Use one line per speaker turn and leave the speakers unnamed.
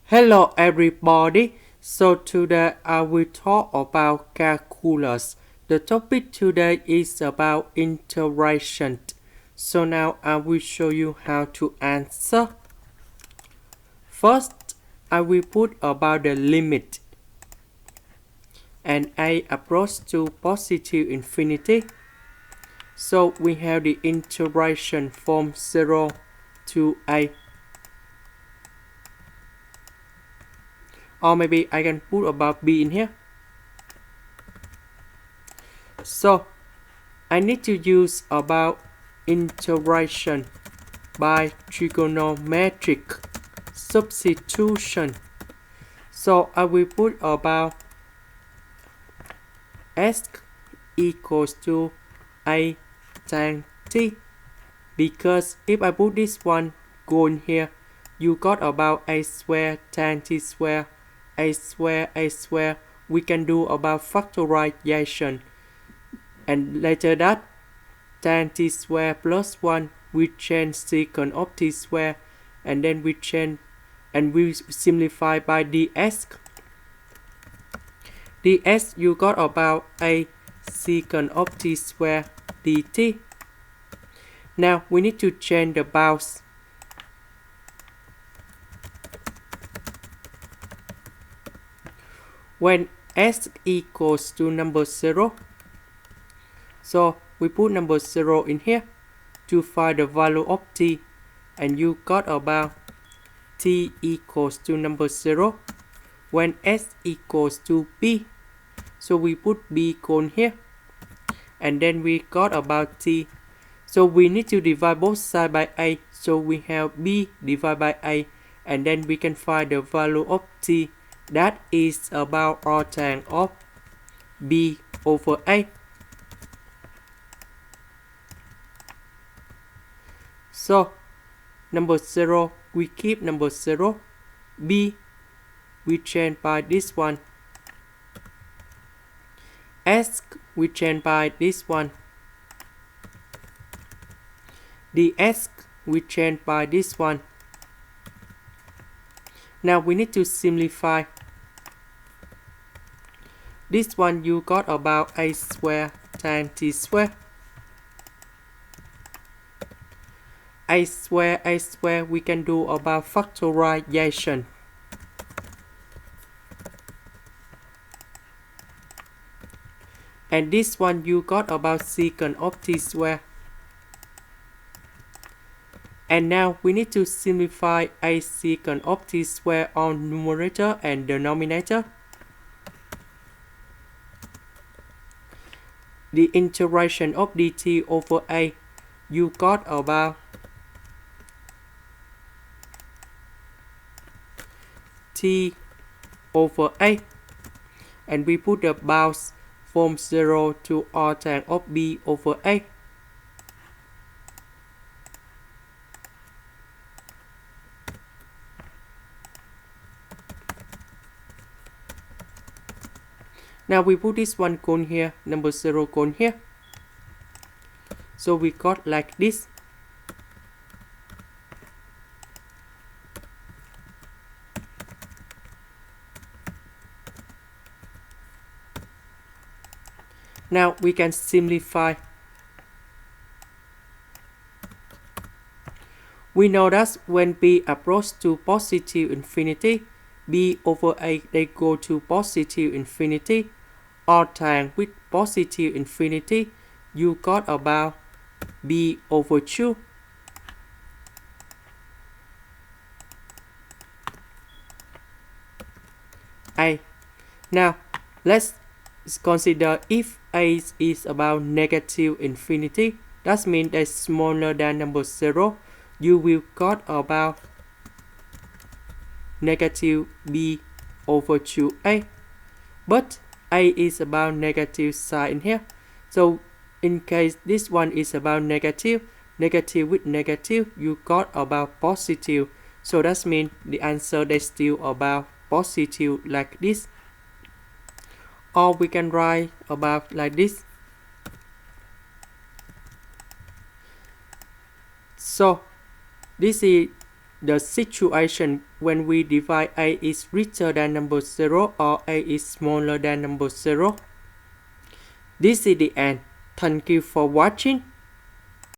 Hello everybody. So today I will talk about calculus. The topic today is about integration. So now I will show you how to answer. First, I will put about the limit and a approach to positive infinity. So we have the integration from 0 to a. Or maybe I can put about b in here. So I need to use about integration by trigonometric substitution. So I will put about s equals to a tan t, because if I put this one go in here, you got about a square tan t square, a square. We can do about factorization, and later that tan t square plus 1 we change secant of t square, and then we change and we simplify by ds. ds you got about a secant of t square dt. Now we need to change the bounds. When s equals to number 0, so we put number 0 in here to find the value of t, and you got about t equals to number 0 when s equals to b. So we put b in here, and then we got about t. So we need to divide both sides by a, so we have b divided by a, and then we can find the value of t, that is about arctan of b over a. So number 0 we keep number 0, b we change by this one, s we change by this one, ds we change by this one. Now we need to simplify. This one you got about a square tan t square, a square we can do about factorization. And this one you got about secant of t square. And now we need to simplify a secant of t square on numerator and denominator. The integration of dt over a, you got about t over a, and we put the bounds from 0 to arctan of b over a. Now we put this one cone here, number 0 cone here. So we got like this. Now we can simplify. We know that when b approaches to positive infinity, b over a they go to positive infinity, arctan with positive infinity, you got about b over 2. A. Now let's consider if a is about negative infinity, that means that smaller than number 0, you will got about negative b over 2a. But a is about negative sign in here, so in case this one is about negative with negative, you got about positive. So that means the answer is still about positive like this. Or we can write about like this. So this is the situation when we divide a is greater than number 0 or a is smaller than number 0. This is the end. Thank you for watching.